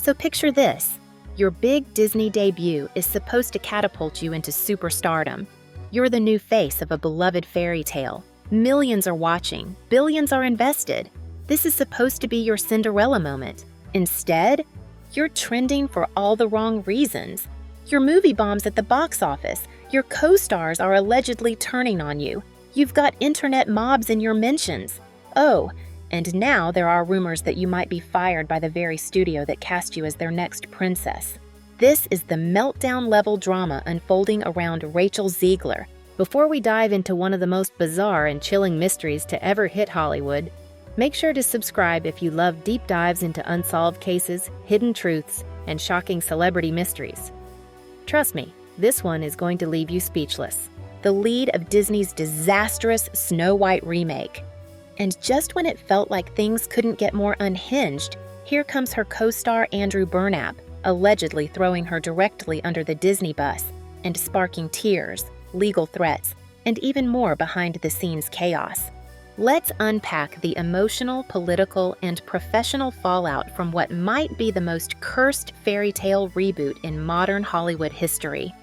So picture this. Your big Disney debut is supposed to catapult you into superstardom. You're the new face of a beloved fairy tale. Millions are watching, billions are invested. This is supposed to be your Cinderella moment. Instead, you're trending for all the wrong reasons. Your movie bombs at the box office. Your co-stars are allegedly turning on you. You've got internet mobs in your mentions. Oh, and now there are rumors that you might be fired by the very studio that cast you as their next princess. This is the meltdown-level drama unfolding around Rachel Zegler. Before we dive into one of the most bizarre and chilling mysteries to ever hit Hollywood, make sure to subscribe if you love deep dives into unsolved cases, hidden truths, and shocking celebrity mysteries. Trust me, this one is going to leave you speechless. The lead of Disney's disastrous Snow White remake. And just when it felt like things couldn't get more unhinged, here comes her co-star Andrew Burnap, allegedly throwing her directly under the Disney bus and sparking tears, legal threats, and even more behind-the-scenes chaos. Let's unpack the emotional, political, and professional fallout from what might be the most cursed fairy tale reboot in modern Hollywood history.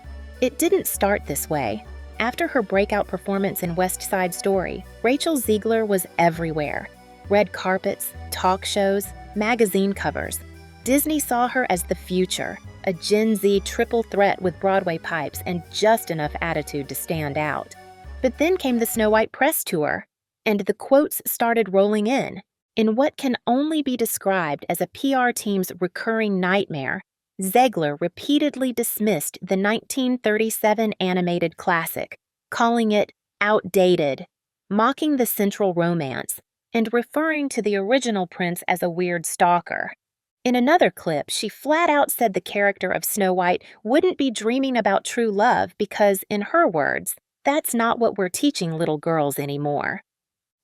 It didn't start this way. After her breakout performance in West Side Story, Rachel Zegler was everywhere. Red carpets, talk shows, magazine covers. Disney saw her as the future, a Gen Z triple threat with Broadway pipes and just enough attitude to stand out. But then came the Snow White press tour, and the quotes started rolling in. In what can only be described as a PR team's recurring nightmare, Zegler repeatedly dismissed the 1937 animated classic, calling it outdated, mocking the central romance, and referring to the original prince as a weird stalker. In another clip, she flat out said the character of Snow White wouldn't be dreaming about true love because, in her words, that's not what we're teaching little girls anymore.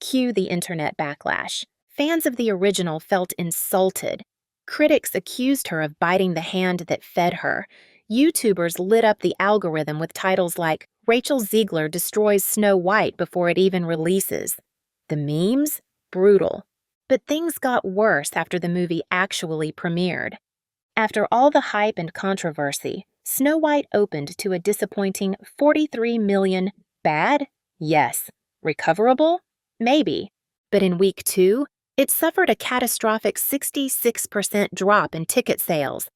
Cue the internet backlash. Fans of the original felt insulted. Critics accused her of biting the hand that fed her. YouTubers lit up the algorithm with titles like, "Rachel Zegler destroys Snow White before it even releases." The memes? Brutal. But things got worse after the movie actually premiered. After all the hype and controversy, Snow White opened to a disappointing 43 million. Bad? Yes. Recoverable? Maybe. But in week 2, it suffered a catastrophic 66% drop in ticket sales.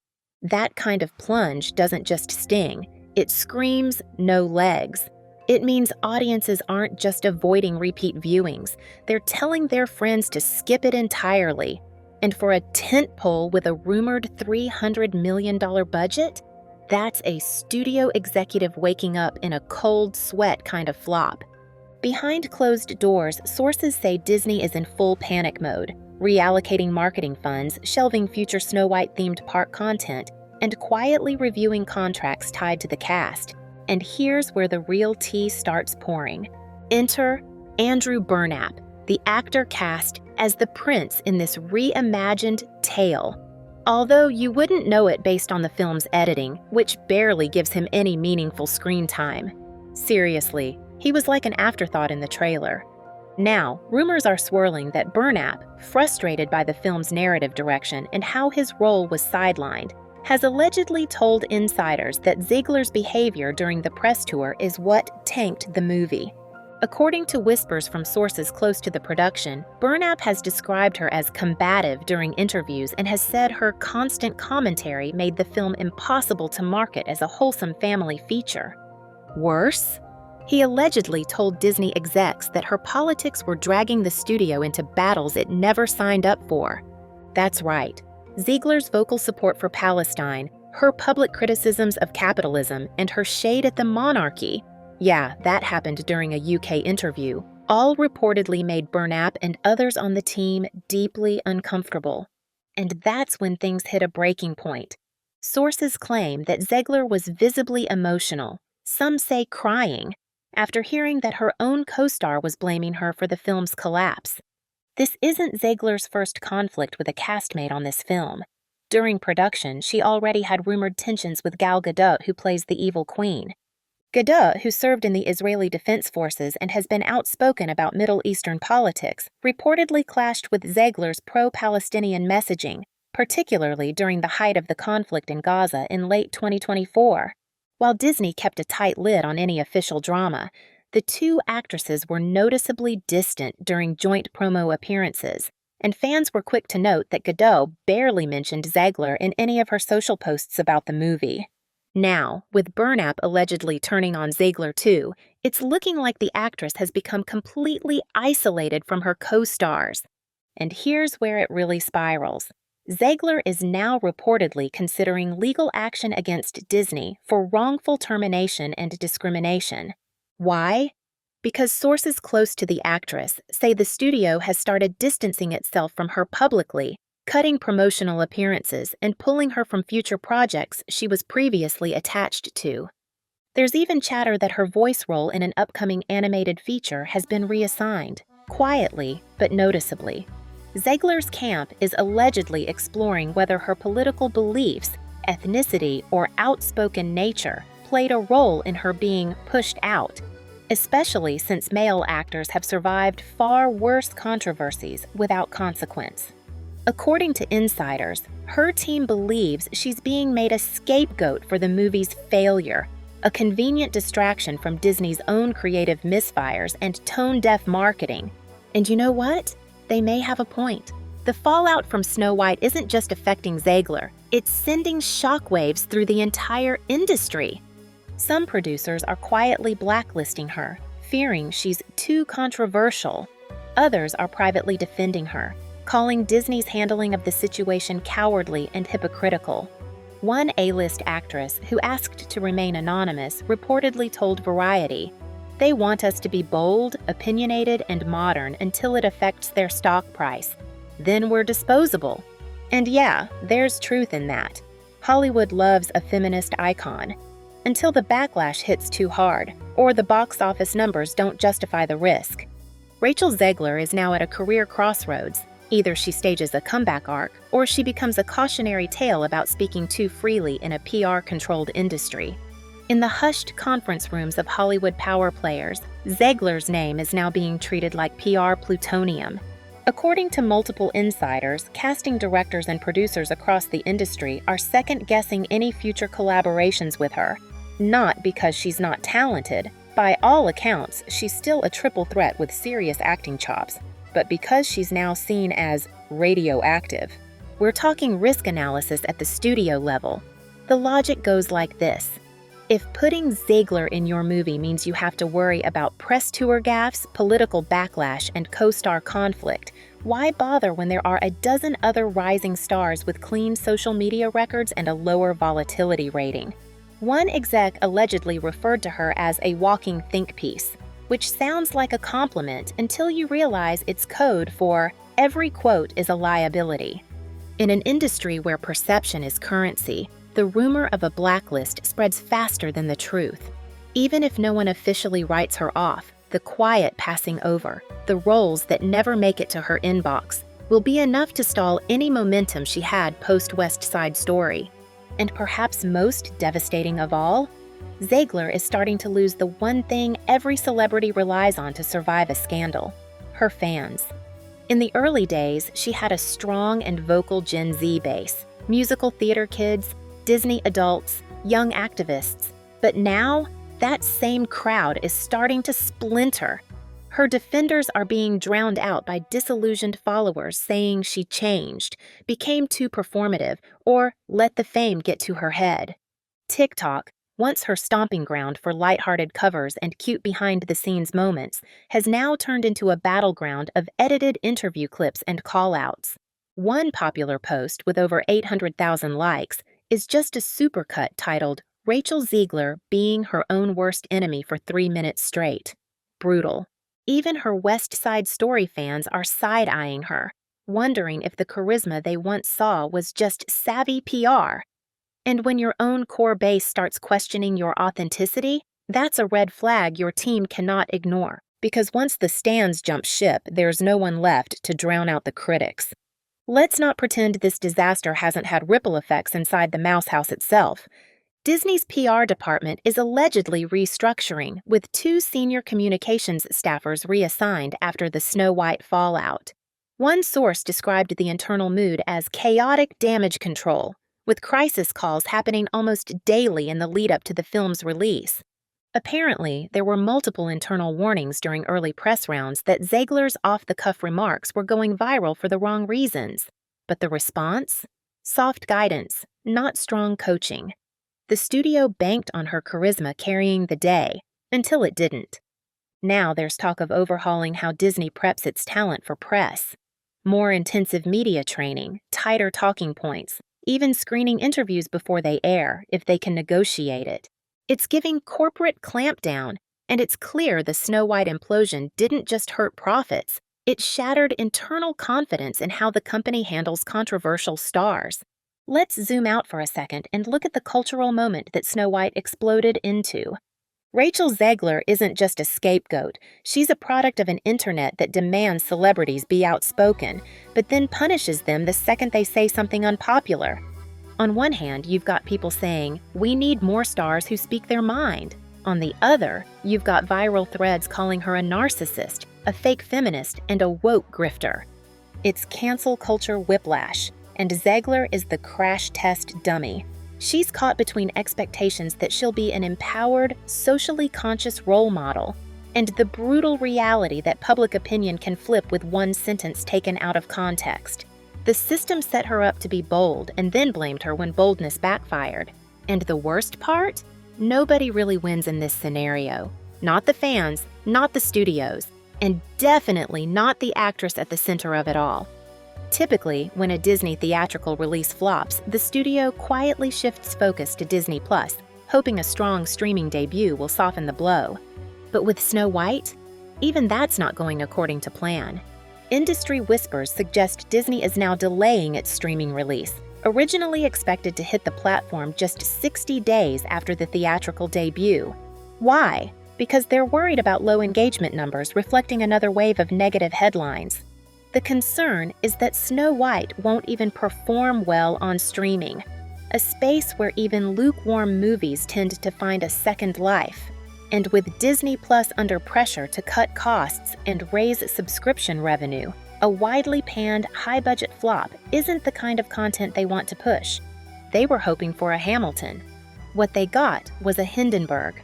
That kind of plunge doesn't just sting, it screams no legs. It means audiences aren't just avoiding repeat viewings, they're telling their friends to skip it entirely. And for a tentpole with a rumored $300 million budget, that's a studio executive waking up in a cold sweat kind of flop. Behind closed doors, sources say Disney is in full panic mode, reallocating marketing funds, shelving future Snow White-themed park content, and quietly reviewing contracts tied to the cast. And here's where the real tea starts pouring. Enter Andrew Burnap, the actor cast as the prince in this reimagined tale. Although you wouldn't know it based on the film's editing, which barely gives him any meaningful screen time. Seriously, he was like an afterthought in the trailer. Now, rumors are swirling that Burnap, frustrated by the film's narrative direction and how his role was sidelined, has allegedly told insiders that Zegler's behavior during the press tour is what tanked the movie. According to whispers from sources close to the production, Burnap has described her as combative during interviews and has said her constant commentary made the film impossible to market as a wholesome family feature. Worse, he allegedly told Disney execs that her politics were dragging the studio into battles it never signed up for. That's right. Zegler's vocal support for Palestine, her public criticisms of capitalism, and her shade at the monarchy, yeah, that happened during a UK interview, all reportedly made Burnap and others on the team deeply uncomfortable. And that's when things hit a breaking point. Sources claim that Zegler was visibly emotional, some say crying, after hearing that her own co-star was blaming her for the film's collapse. This isn't Zegler's first conflict with a castmate on this film. During production, she already had rumored tensions with Gal Gadot, who plays the evil queen. Gadot, who served in the Israeli Defense Forces and has been outspoken about Middle Eastern politics, reportedly clashed with Zegler's pro-Palestinian messaging, particularly during the height of the conflict in Gaza in late 2024. While Disney kept a tight lid on any official drama, the two actresses were noticeably distant during joint promo appearances, and fans were quick to note that Godot barely mentioned Zegler in any of her social posts about the movie. Now, with Burnap allegedly turning on Zegler too, it's looking like the actress has become completely isolated from her co-stars. And here's where it really spirals. Zegler is now reportedly considering legal action against Disney for wrongful termination and discrimination. Why? Because sources close to the actress say the studio has started distancing itself from her publicly, cutting promotional appearances and pulling her from future projects she was previously attached to. There's even chatter that her voice role in an upcoming animated feature has been reassigned, quietly but noticeably. Zegler's camp is allegedly exploring whether her political beliefs, ethnicity, or outspoken nature played a role in her being pushed out, especially since male actors have survived far worse controversies without consequence. According to insiders, her team believes she's being made a scapegoat for the movie's failure, a convenient distraction from Disney's own creative misfires and tone-deaf marketing. And you know what? They may have a point. The fallout from Snow White isn't just affecting Zegler, it's sending shockwaves through the entire industry. Some producers are quietly blacklisting her, fearing she's too controversial. Others are privately defending her, calling Disney's handling of the situation cowardly and hypocritical. One A-list actress who asked to remain anonymous reportedly told Variety, "They want us to be bold, opinionated, and modern until it affects their stock price. Then we're disposable." And yeah, there's truth in that. Hollywood loves a feminist icon. Until the backlash hits too hard, or the box office numbers don't justify the risk. Rachel Zegler is now at a career crossroads. Either she stages a comeback arc, or she becomes a cautionary tale about speaking too freely in a PR-controlled industry. In the hushed conference rooms of Hollywood power players, Zegler's name is now being treated like PR plutonium. According to multiple insiders, casting directors and producers across the industry are second-guessing any future collaborations with her. Not because she's not talented. By all accounts, she's still a triple threat with serious acting chops, but because she's now seen as radioactive. We're talking risk analysis at the studio level. The logic goes like this. If putting Zegler in your movie means you have to worry about press tour gaffes, political backlash, and co-star conflict, why bother when there are a dozen other rising stars with clean social media records and a lower volatility rating? One exec allegedly referred to her as a walking think piece, which sounds like a compliment until you realize it's code for every quote is a liability. In an industry where perception is currency, the rumor of a blacklist spreads faster than the truth. Even if no one officially writes her off, the quiet passing over, the roles that never make it to her inbox, will be enough to stall any momentum she had post-West Side Story. And perhaps most devastating of all, Zegler is starting to lose the one thing every celebrity relies on to survive a scandal: her fans. In the early days, she had a strong and vocal Gen Z base, musical theater kids, Disney adults, young activists. But now, that same crowd is starting to splinter. Her defenders are being drowned out by disillusioned followers saying she changed, became too performative, or let the fame get to her head. TikTok, once her stomping ground for lighthearted covers and cute behind-the-scenes moments, has now turned into a battleground of edited interview clips and call-outs. One popular post with over 800,000 likes is just a supercut titled, "Rachel Zegler being her own worst enemy for 3 minutes straight." Brutal. Even her West Side Story fans are side-eyeing her, wondering if the charisma they once saw was just savvy PR. And when your own core base starts questioning your authenticity, that's a red flag your team cannot ignore, because once the stands jump ship, there's no one left to drown out the critics. Let's not pretend this disaster hasn't had ripple effects inside the Mouse House itself. Disney's PR department is allegedly restructuring, with 2 senior communications staffers reassigned after the Snow White fallout. One source described the internal mood as chaotic damage control, with crisis calls happening almost daily in the lead up to the film's release. Apparently, there were multiple internal warnings during early press rounds that Zegler's off-the-cuff remarks were going viral for the wrong reasons. But the response? Soft guidance, not strong coaching. The studio banked on her charisma carrying the day, until it didn't. Now there's talk of overhauling how Disney preps its talent for press. More intensive media training, tighter talking points, even screening interviews before they air, if they can negotiate it. It's giving corporate clampdown, and it's clear the Snow White implosion didn't just hurt profits, it shattered internal confidence in how the company handles controversial stars. Let's zoom out for a second and look at the cultural moment that Snow White exploded into. Rachel Zegler isn't just a scapegoat, she's a product of an internet that demands celebrities be outspoken, but then punishes them the second they say something unpopular. On one hand, you've got people saying, we need more stars who speak their mind. On the other, you've got viral threads calling her a narcissist, a fake feminist, and a woke grifter. It's cancel culture whiplash, and Zegler is the crash test dummy. She's caught between expectations that she'll be an empowered, socially conscious role model, and the brutal reality that public opinion can flip with one sentence taken out of context. The system set her up to be bold and then blamed her when boldness backfired. And the worst part? Nobody really wins in this scenario. Not the fans, not the studios, and definitely not the actress at the center of it all. Typically, when a Disney theatrical release flops, the studio quietly shifts focus to Disney+, hoping a strong streaming debut will soften the blow. But with Snow White, even that's not going according to plan. Industry whispers suggest Disney is now delaying its streaming release, originally expected to hit the platform just 60 days after the theatrical debut. Why? Because they're worried about low engagement numbers reflecting another wave of negative headlines. The concern is that Snow White won't even perform well on streaming, a space where even lukewarm movies tend to find a second life. And with Disney Plus under pressure to cut costs and raise subscription revenue, a widely panned, high-budget flop isn't the kind of content they want to push. They were hoping for a Hamilton. What they got was a Hindenburg.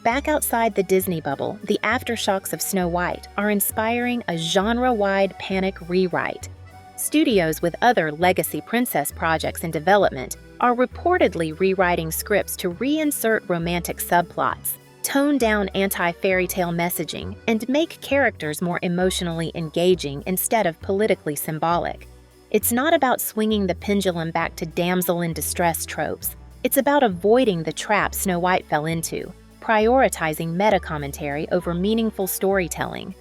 Back outside the Disney bubble, the aftershocks of Snow White are inspiring a genre-wide panic rewrite. Studios with other legacy princess projects in development are reportedly rewriting scripts to reinsert romantic subplots, tone down anti-fairytale messaging, and make characters more emotionally engaging instead of politically symbolic. It's not about swinging the pendulum back to damsel in distress tropes. It's about avoiding the trap Snow White fell into, prioritizing meta-commentary over meaningful storytelling.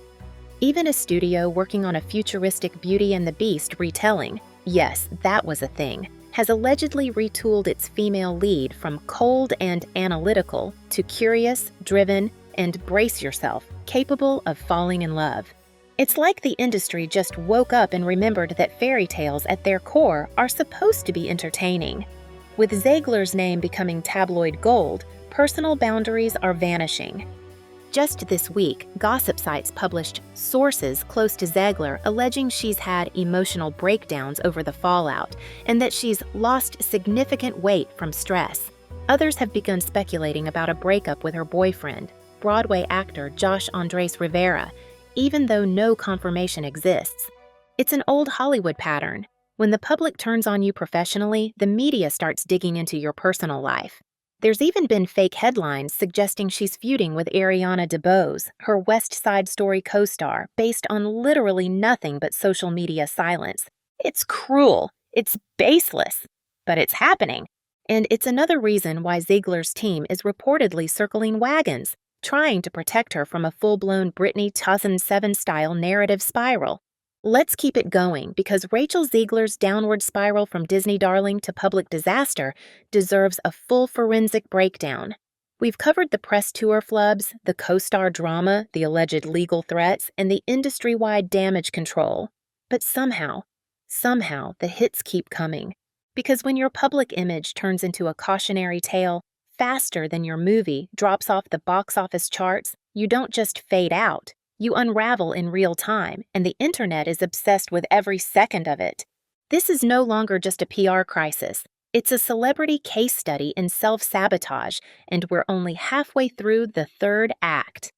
Even a studio working on a futuristic Beauty and the Beast retelling, yes, that was a thing, has allegedly retooled its female lead from cold and analytical to curious, driven, and brace yourself, capable of falling in love. It's like the industry just woke up and remembered that fairy tales at their core are supposed to be entertaining. With Zegler's name becoming tabloid gold, personal boundaries are vanishing. Just this week, gossip sites published sources close to Zegler alleging she's had emotional breakdowns over the fallout and that she's lost significant weight from stress. Others have begun speculating about a breakup with her boyfriend, Broadway actor Josh Andres Rivera, even though no confirmation exists. It's an old Hollywood pattern. When the public turns on you professionally, the media starts digging into your personal life. There's even been fake headlines suggesting she's feuding with Ariana DeBose, her West Side Story co-star, based on literally nothing but social media silence. It's cruel. It's baseless. But it's happening. And it's another reason why Zegler's team is reportedly circling wagons, trying to protect her from a full-blown Britney 2007-style narrative spiral. Let's keep it going, because Rachel Zegler's downward spiral from Disney darling to public disaster deserves a full forensic breakdown. We've covered the press tour flubs, the co-star drama, the alleged legal threats, and the industry-wide damage control. But somehow, the hits keep coming. Because when your public image turns into a cautionary tale faster than your movie drops off the box office charts, you don't just fade out, You unravel in real time, and the internet is obsessed with every second of it. This is no longer just a PR crisis. It's a celebrity case study in self-sabotage, and we're only halfway through the third act.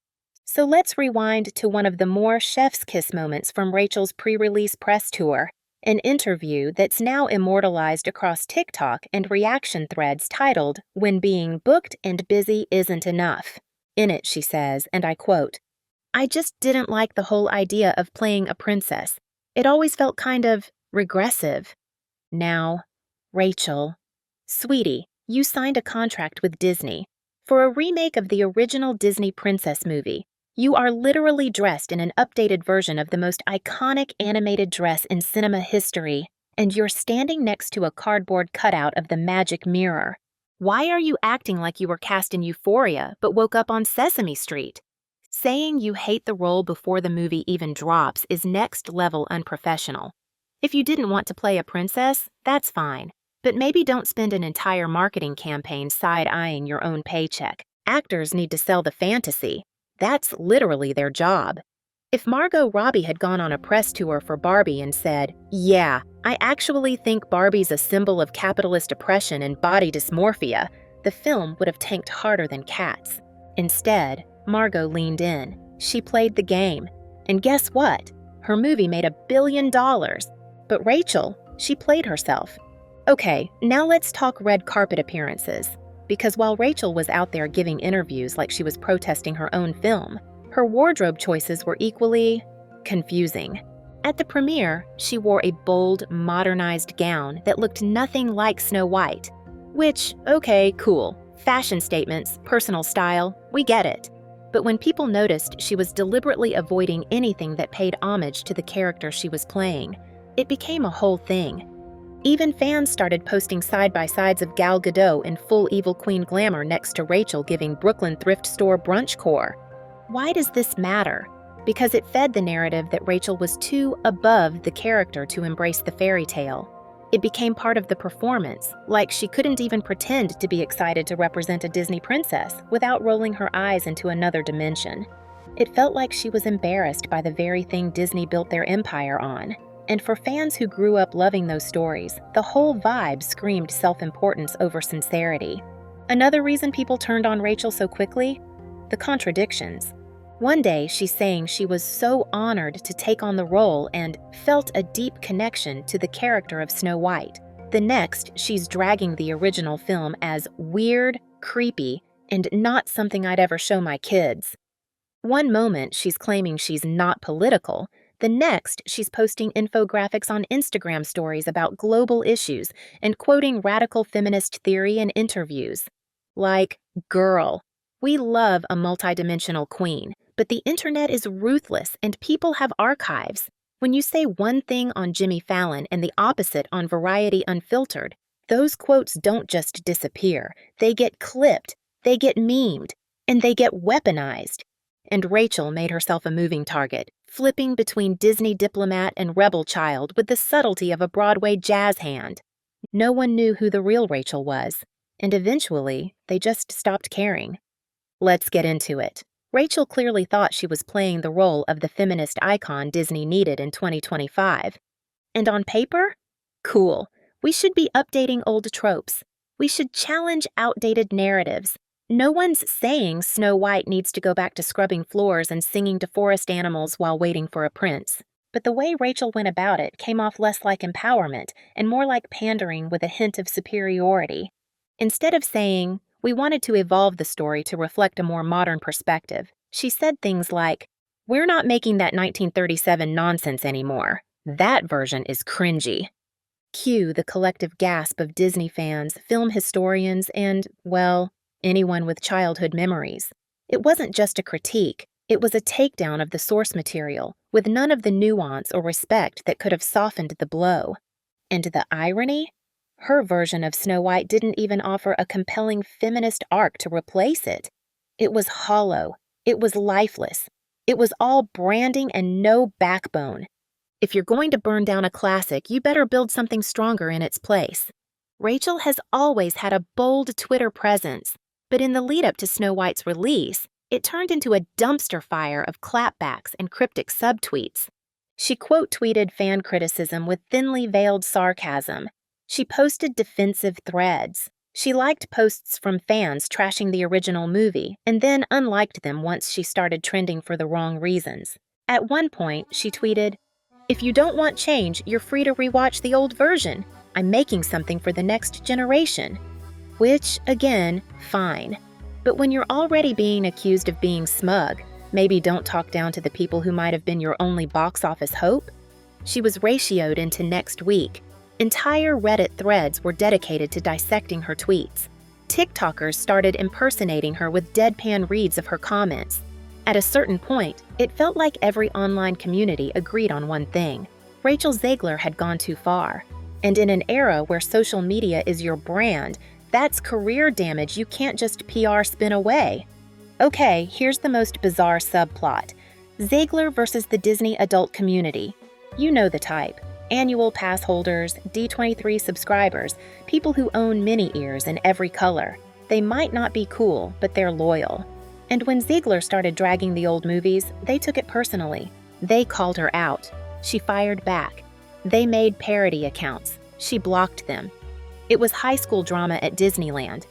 So let's rewind to one of the more chef's kiss moments from Rachel's pre-release press tour, an interview that's now immortalized across TikTok and reaction threads titled, "When Being Booked and Busy Isn't Enough." In it, she says, and I quote, "I just didn't like the whole idea of playing a princess. It always felt kind of regressive." Now, Rachel, sweetie, you signed a contract with Disney. For a remake of the original Disney princess movie, you are literally dressed in an updated version of the most iconic animated dress in cinema history, and you're standing next to a cardboard cutout of the magic mirror. Why are you acting like you were cast in Euphoria but woke up on Sesame Street? Saying you hate the role before the movie even drops is next-level unprofessional. If you didn't want to play a princess, that's fine. But maybe don't spend an entire marketing campaign side-eyeing your own paycheck. Actors need to sell the fantasy. That's literally their job. If Margot Robbie had gone on a press tour for Barbie and said, "Yeah, I actually think Barbie's a symbol of capitalist oppression and body dysmorphia," the film would have tanked harder than Cats. Instead, Margot leaned in. She played the game. And guess what? Her movie made $1 billion. But Rachel, she played herself. Okay, now let's talk red carpet appearances. Because while Rachel was out there giving interviews like she was protesting her own film, her wardrobe choices were equally confusing. At the premiere, she wore a bold, modernized gown that looked nothing like Snow White. Which, okay, cool. Fashion statements, personal style, we get it. But when people noticed she was deliberately avoiding anything that paid homage to the character she was playing, it became a whole thing. Even fans started posting side-by-sides of Gal Gadot in full Evil Queen glamour next to Rachel giving Brooklyn thrift store brunch core. Why does this matter? Because it fed the narrative that Rachel was too above the character to embrace the fairy tale. It became part of the performance, like she couldn't even pretend to be excited to represent a Disney princess without rolling her eyes into another dimension. It felt like she was embarrassed by the very thing Disney built their empire on. And for fans who grew up loving those stories, the whole vibe screamed self-importance over sincerity. Another reason people turned on Rachel so quickly? The contradictions. One day, she's saying she was so honored to take on the role and felt a deep connection to the character of Snow White. The next, she's dragging the original film as weird, creepy, and not something I'd ever show my kids. One moment, she's claiming she's not political. The next, she's posting infographics on Instagram stories about global issues and quoting radical feminist theory in interviews. Like, girl, we love a multidimensional queen, but the internet is ruthless and people have archives. When you say one thing on Jimmy Fallon and the opposite on Variety Unfiltered, those quotes don't just disappear. They get clipped, they get memed, and they get weaponized. And Rachel made herself a moving target, flipping between Disney diplomat and rebel child with the subtlety of a Broadway jazz hand. No one knew who the real Rachel was, and eventually, they just stopped caring. Let's get into it. Rachel clearly thought she was playing the role of the feminist icon Disney needed in 2025. And on paper? Cool. We should be updating old tropes. We should challenge outdated narratives. No one's saying Snow White needs to go back to scrubbing floors and singing to forest animals while waiting for a prince. But the way Rachel went about it came off less like empowerment and more like pandering with a hint of superiority. Instead of saying, "We wanted to evolve the story to reflect a more modern perspective," she said things like, "We're not making that 1937 nonsense anymore. That version is cringy." Cue the collective gasp of Disney fans, film historians, and, well, anyone with childhood memories. It wasn't just a critique, it was a takedown of the source material, with none of the nuance or respect that could have softened the blow. And the irony? Her version of Snow White didn't even offer a compelling feminist arc to replace it. It was hollow. It was lifeless. It was all branding and no backbone. If you're going to burn down a classic, you better build something stronger in its place. Rachel has always had a bold Twitter presence, but in the lead-up to Snow White's release, It turned into a dumpster fire of clapbacks and cryptic subtweets. She quote-tweeted fan criticism with thinly veiled sarcasm. She posted defensive threads. She liked posts from fans trashing the original movie and then unliked them once she started trending for the wrong reasons. At one point, she tweeted, "If you don't want change, you're free to rewatch the old version. I'm making something for the next generation." Which, again, fine. But when you're already being accused of being smug, maybe don't talk down to the people who might have been your only box office hope? She was ratioed into next week. Entire Reddit threads were dedicated to dissecting her tweets. TikTokers started impersonating her with deadpan reads of her comments. At a certain point, it felt like every online community agreed on one thing. Rachel Zegler had gone too far. And in an era where social media is your brand, that's career damage you can't just PR spin away. Okay, here's the most bizarre subplot. Zegler versus the Disney adult community. You know the type. Annual pass holders, D23 subscribers, people who own mini ears in every color. They might not be cool, but they're loyal. And when Zegler started dragging the old movies, they took it personally. They called her out. She fired back. They made parody accounts. She blocked them. It was high school drama at Disneyland.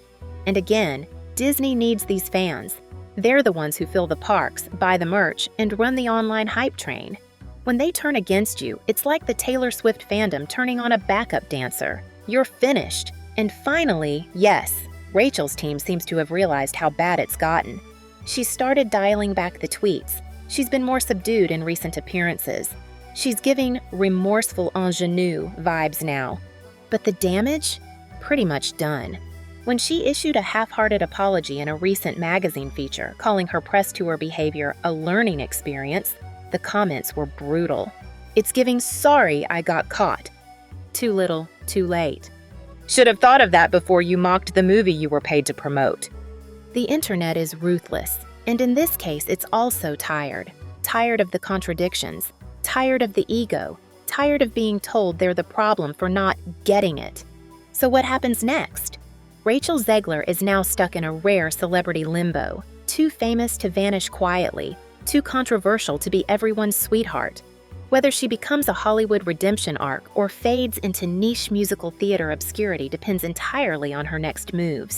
And again, Disney needs these fans. They're the ones who fill the parks, buy the merch, and run the online hype train. When they turn against you, it's like the Taylor Swift fandom turning on a backup dancer. You're finished. And finally, yes, Rachel's team seems to have realized how bad it's gotten. She's started dialing back the tweets. She's been more subdued in recent appearances. She's giving remorseful ingenue vibes now. But the damage? Pretty much done. When she issued a half-hearted apology in a recent magazine feature, calling her press tour behavior a learning experience, the comments were brutal. It's giving sorry I got caught. Too little, too late. Should have thought of that before you mocked the movie you were paid to promote. The internet is ruthless, and in this case it's also tired. Tired of the contradictions, tired of the ego, tired of being told they're the problem for not getting it. So what happens next? Rachel Zegler is now stuck in a rare celebrity limbo, too famous to vanish quietly, too controversial to be everyone's sweetheart. Whether she becomes a Hollywood redemption arc or fades into niche musical theater obscurity depends entirely on her next moves.